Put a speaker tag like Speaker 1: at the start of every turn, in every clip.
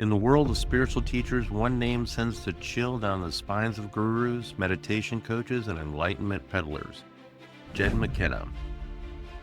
Speaker 1: In the world of spiritual teachers, one name sends to chill down the spines of gurus, meditation coaches, and enlightenment peddlers: Jed McKenna.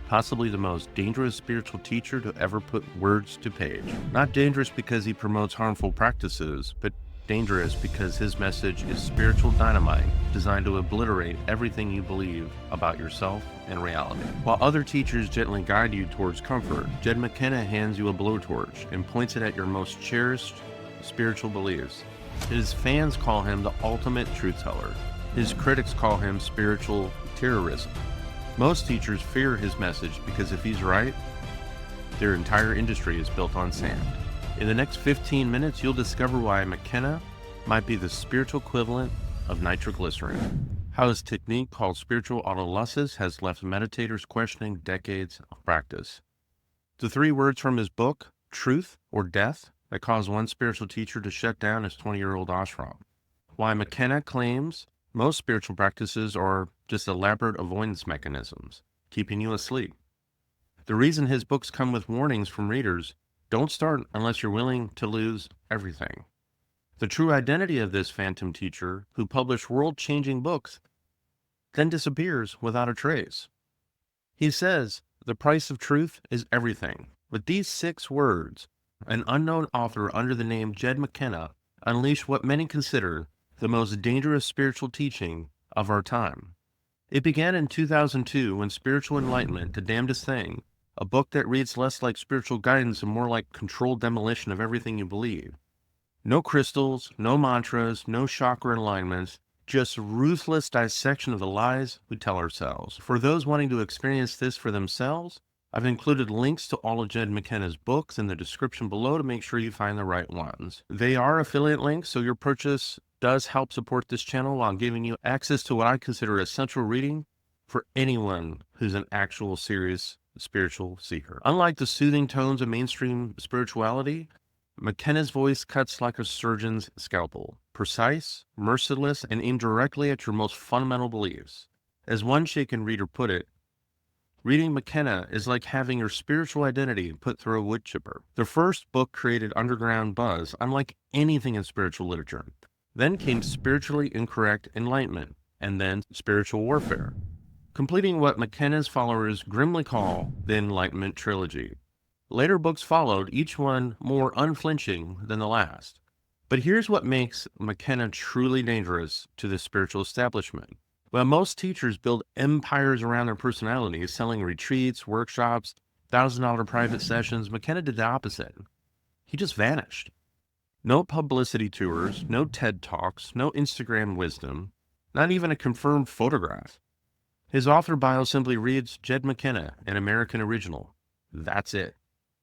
Speaker 1: Possibly the most dangerous spiritual teacher to ever put words to page. Not dangerous because he promotes harmful practices, but dangerous because his message is spiritual dynamite designed to obliterate everything you believe about yourself and reality. While other teachers gently guide you towards comfort, Jed McKenna hands you a blowtorch and points it at your most cherished spiritual beliefs. His fans call him the ultimate truth teller. His critics call him spiritual terrorism. Most teachers fear his message because if he's right, their entire industry is built on sand. In the next 15 minutes, you'll discover why McKenna might be the spiritual equivalent of nitroglycerin. How his technique called spiritual autolysis has left meditators questioning decades of practice. The 3 words from his book, Truth or Death, that caused one spiritual teacher to shut down his 20-year-old ashram. Why McKenna claims most spiritual practices are just elaborate avoidance mechanisms, keeping you asleep. The reason his books come with warnings from readers: don't start unless you're willing to lose everything. The true identity of this phantom teacher, who published world-changing books, then disappears without a trace. He says the price of truth is everything. With these 6 words, an unknown author under the name Jed McKenna unleashed what many consider the most dangerous spiritual teaching of our time. It began in 2002 when Spiritual Enlightenment, The Damnedest Thing, a book that reads less like spiritual guidance and more like controlled demolition of everything you believe. No crystals, no mantras, no chakra alignments, just ruthless dissection of the lies we tell ourselves. For those wanting to experience this for themselves, I've included links to all of Jed McKenna's books in the description below to make sure you find the right ones. They are affiliate links, so your purchase does help support this channel while giving you access to what I consider essential reading for anyone who's an actual serious spiritual seeker. Unlike the soothing tones of mainstream spirituality, McKenna's voice cuts like a surgeon's scalpel, precise, merciless, and aimed directly at your most fundamental beliefs. As one shaken reader put it, reading McKenna is like having your spiritual identity put through a wood chipper. The first book created underground buzz, unlike anything in spiritual literature. Then came Spiritually Incorrect Enlightenment, and then Spiritual Warfare, completing what McKenna's followers grimly call the Enlightenment Trilogy. Later books followed, each one more unflinching than the last. But here's what makes McKenna truly dangerous to the spiritual establishment. While most teachers build empires around their personalities, selling retreats, workshops, $1,000 private sessions, McKenna did the opposite. He just vanished. No publicity tours, no TED Talks, no Instagram wisdom, not even a confirmed photograph. His author bio simply reads Jed McKenna, an American original. That's it.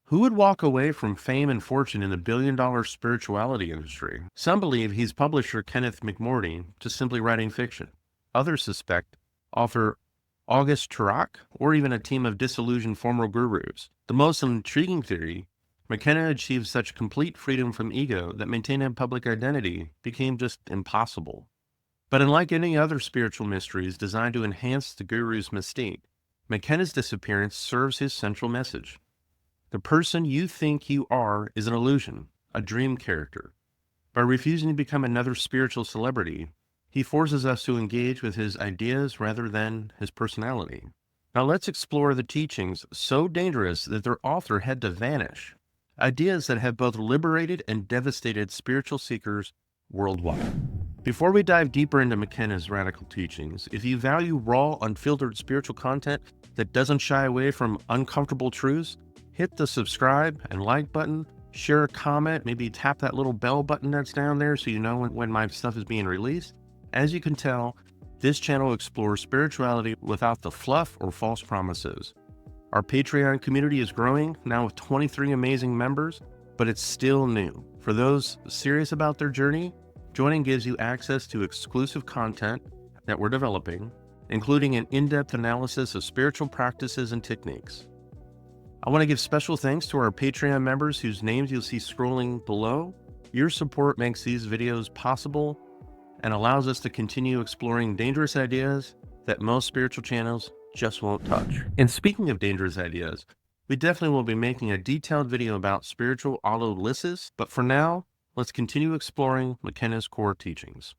Speaker 1: Who would walk away from fame and fortune in the billion-dollar spirituality industry? Some believe he's publisher Kenneth McMorty, just simply writing fiction. Others suspect author August Turak, or even a team of disillusioned former gurus. The most intriguing theory: McKenna achieved such complete freedom from ego that maintaining a public identity became just impossible. But unlike any other spiritual mysteries designed to enhance the guru's mystique, McKenna's disappearance serves his central message. The person you think you are is an illusion, a dream character. By refusing to become another spiritual celebrity, he forces us to engage with his ideas rather than his personality. Now let's explore the teachings so dangerous that their author had to vanish. Ideas that have both liberated and devastated spiritual seekers worldwide. Before we dive deeper into McKenna's radical teachings, if you value raw, unfiltered spiritual content that doesn't shy away from uncomfortable truths, hit the subscribe and like button, share a comment, maybe tap that little bell button that's down there so you know when my stuff is being released. As you can tell, this channel explores spirituality without the fluff or false promises. Our Patreon community is growing, now with 23 amazing members, but it's still new. For those serious about their journey, joining gives you access to exclusive content that we're developing, including an in-depth analysis of spiritual practices and techniques. I want to give special thanks to our Patreon members whose names you'll see scrolling below. Your support makes these videos possible and allows us to continue exploring dangerous ideas that most spiritual channels just won't touch. And speaking of dangerous ideas, We definitely will be making a detailed video about spiritual autolysis, but for now, let's continue exploring McKenna's core teachings.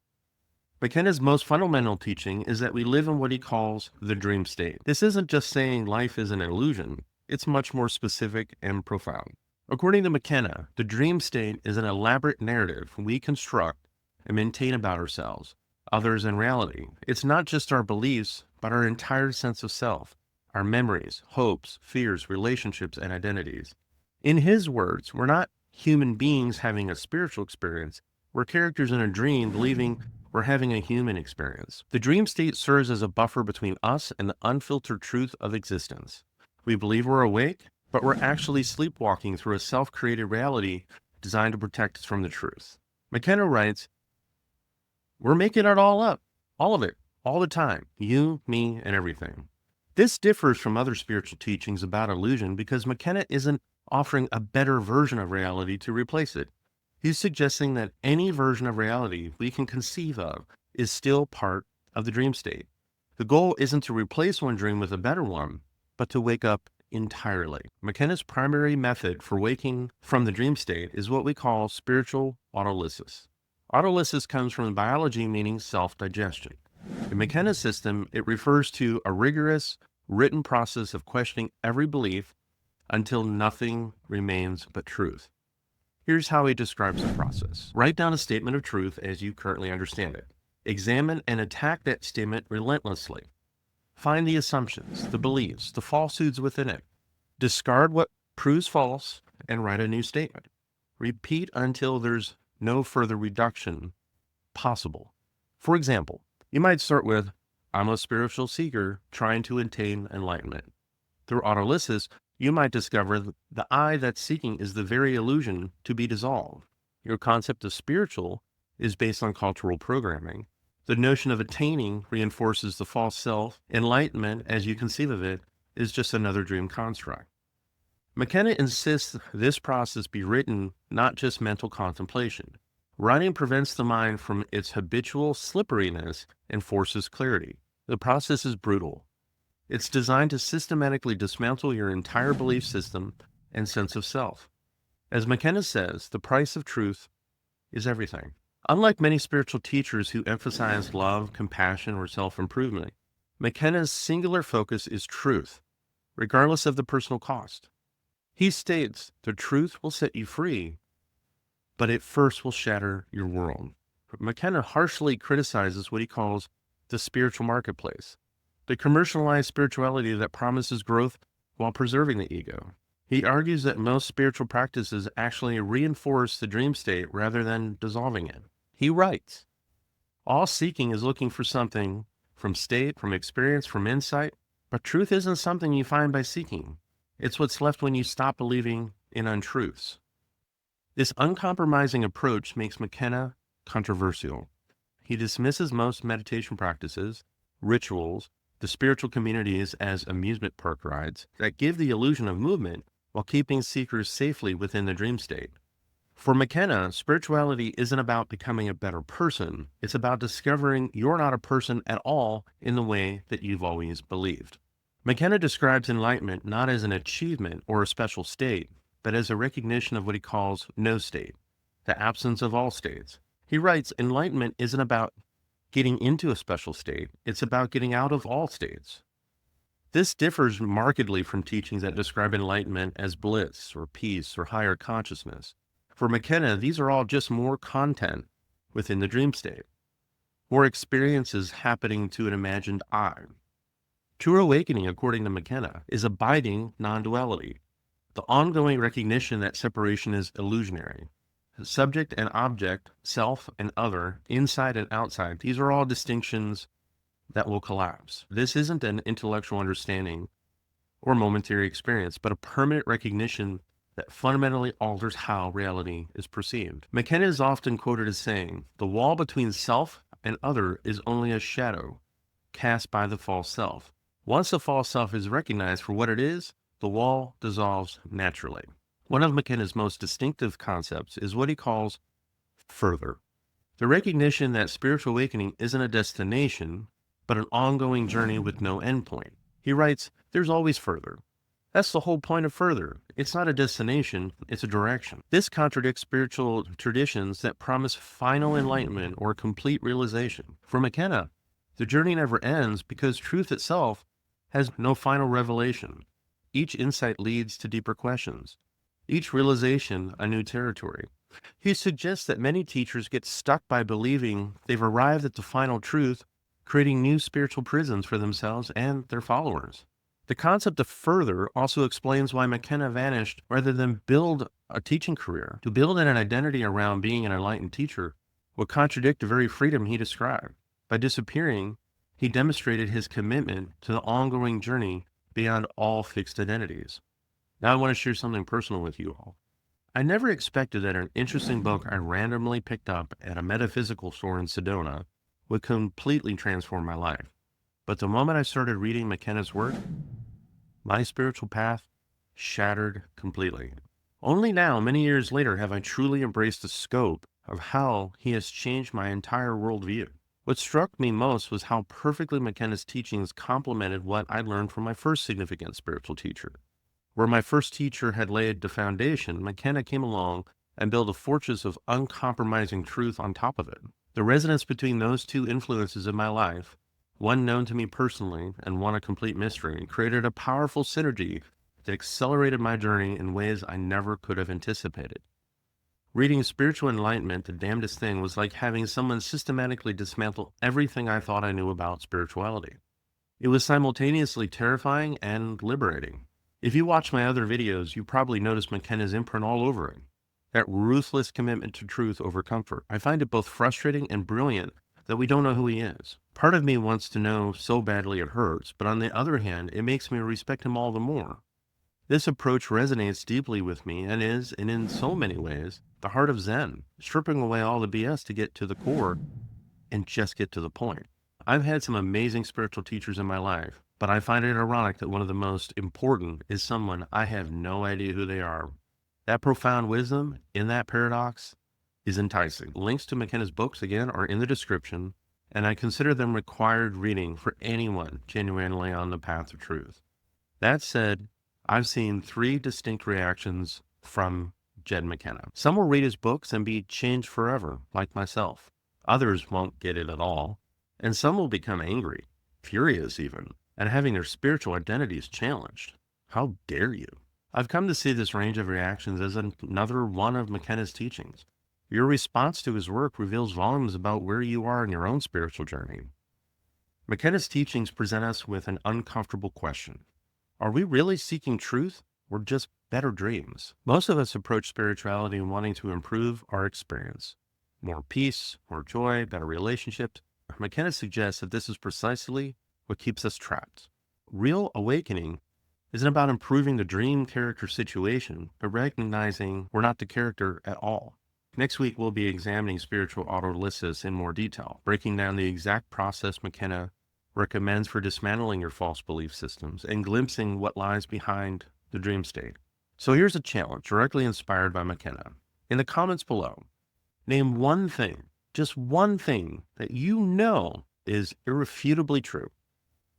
Speaker 1: McKenna's most fundamental teaching is that we live in what he calls the dream state. This isn't just saying life is an illusion, it's much more specific and profound. According to McKenna, the dream state is an elaborate narrative we construct and maintain about ourselves, others, and reality. It's not just our beliefs, but our entire sense of self, our memories, hopes, fears, relationships, and identities. In his words, we're not human beings having a spiritual experience, we're characters in a dream believing we're having a human experience. The dream state serves as a buffer between us and the unfiltered truth of existence. We believe we're awake, but we're actually sleepwalking through a self-created reality designed to protect us from the truth. McKenna writes, we're making it all up, all of it, all the time, you, me, and everything. This differs from other spiritual teachings about illusion because McKenna isn't offering a better version of reality to replace it. He's suggesting that any version of reality we can conceive of is still part of the dream state. The goal isn't to replace one dream with a better one, but to wake up entirely. McKenna's primary method for waking from the dream state is what we call spiritual autolysis. Autolysis comes from biology meaning self-digestion. In McKenna's system, it refers to a rigorous, written process of questioning every belief until nothing remains but truth. Here's how he describes the process. Write down a statement of truth as you currently understand it. Examine and attack that statement relentlessly. Find the assumptions, the beliefs, the falsehoods within it. Discard what proves false and write a new statement. Repeat until there's no further reduction possible. For example, you might start with, I'm a spiritual seeker trying to attain enlightenment. Through autolysis, you might discover the I that's seeking is the very illusion to be dissolved. Your concept of spiritual is based on cultural programming. The notion of attaining reinforces the false self. Enlightenment, as you conceive of it, is just another dream construct. McKenna insists this process be written, not just mental contemplation. Writing prevents the mind from its habitual slipperiness and forces clarity. The process is brutal. It's designed to systematically dismantle your entire belief system and sense of self. As McKenna says, the price of truth is everything. Unlike many spiritual teachers who emphasize love, compassion, or self-improvement, McKenna's singular focus is truth, regardless of the personal cost. He states, the truth will set you free, but it first will shatter your world. McKenna harshly criticizes what he calls the spiritual marketplace, the commercialized spirituality that promises growth while preserving the ego. He argues that most spiritual practices actually reinforce the dream state rather than dissolving it. He writes, all seeking is looking for something from state, from experience, from insight, but truth isn't something you find by seeking. It's what's left when you stop believing in untruths. This uncompromising approach makes McKenna controversial. He dismisses most meditation practices, rituals, the spiritual communities as amusement park rides that give the illusion of movement while keeping seekers safely within the dream state. For McKenna, spirituality isn't about becoming a better person. It's about discovering you're not a person at all in the way that you've always believed. McKenna describes enlightenment not as an achievement or a special state, but as a recognition of what he calls no state, the absence of all states. He writes, enlightenment isn't about getting into a special state, it's about getting out of all states. This differs markedly from teachings that describe enlightenment as bliss or peace or higher consciousness. For McKenna, these are all just more content within the dream state, more experiences happening to an imagined I. True awakening, according to McKenna, is abiding non-duality, the ongoing recognition that separation is illusionary. Subject and object, self and other, inside and outside, these are all distinctions that will collapse. This isn't an intellectual understanding or momentary experience, but a permanent recognition that fundamentally alters how reality is perceived. McKenna is often quoted as saying, the wall between self and other is only a shadow cast by the false self. Once the false self is recognized for what it is, the wall dissolves naturally. One of McKenna's most distinctive concepts is what he calls further. The recognition that spiritual awakening isn't a destination, but an ongoing journey with no endpoint. He writes, there's always further. That's the whole point of further. It's not a destination, it's a direction. This contradicts spiritual traditions that promise final enlightenment or complete realization. For McKenna, the journey never ends because truth itself has no final revelation. Each insight leads to deeper questions, each realization a new territory. He suggests that many teachers get stuck by believing they've arrived at the final truth, creating new spiritual prisons for themselves and their followers. The concept of further also explains why McKenna vanished rather than build a teaching career. To build an identity around being an enlightened teacher would contradict the very freedom he described. By disappearing, he demonstrated his commitment to the ongoing journey beyond all fixed identities. Now I want to share something personal with you all. I never expected that an interesting book I randomly picked up at a metaphysical store in Sedona would completely transform my life. But the moment I started reading McKenna's work, my spiritual path shattered completely. Only now, many years later, have I truly embraced the scope of how he has changed my entire worldview. What struck me most was how perfectly McKenna's teachings complemented what I learned from my first significant spiritual teacher. Where my first teacher had laid the foundation, McKenna came along and built a fortress of uncompromising truth on top of it. The resonance between those two influences in my life, one known to me personally and one a complete mystery, created a powerful synergy that accelerated my journey in ways I never could have anticipated. Reading Spiritual Enlightenment, The Damnedest Thing, was like having someone systematically dismantle everything I thought I knew about spirituality. It was simultaneously terrifying and liberating. If you watch my other videos, you probably noticed McKenna's imprint all over it. That ruthless commitment to truth over comfort. I find it both frustrating and brilliant that we don't know who he is. Part of me wants to know so badly it hurts, but on the other hand, it makes me respect him all the more. This approach resonates deeply with me and is, and in so many ways, the heart of Zen, stripping away all the BS to get to the core and just get to the point. I've had some amazing spiritual teachers in my life, but I find it ironic that one of the most important is someone I have no idea who they are. That profound wisdom in that paradox is enticing. Links to McKenna's books, again, are in the description, and I consider them required reading for anyone genuinely on the path of truth. That said, I've seen 3 distinct reactions from Jed McKenna. Some will read his books and be changed forever, like myself. Others won't get it at all, and some will become angry, furious even, and having their spiritual identities challenged. How dare you? I've come to see this range of reactions as another one of McKenna's teachings. Your response to his work reveals volumes about where you are in your own spiritual journey. McKenna's teachings present us with an uncomfortable question. Are we really seeking truth or just better dreams? Most of us approach spirituality wanting to improve our experience. More peace, more joy, better relationships. McKenna suggests that this is precisely what keeps us trapped. Real awakening isn't about improving the dream character situation, but recognizing we're not the character at all. Next week, we'll be examining spiritual autolysis in more detail, breaking down the exact process McKenna recommends for dismantling your false belief systems and glimpsing what lies behind the dream state. So here's a challenge directly inspired by McKenna. In the comments below, name one thing, just one thing that you know is irrefutably true.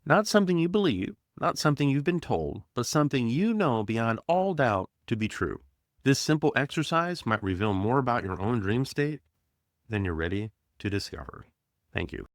Speaker 1: Not something you believe, not something you've been told, but something you know beyond all doubt to be true. This simple exercise might reveal more about your own dream state than you're ready to discover. Thank you.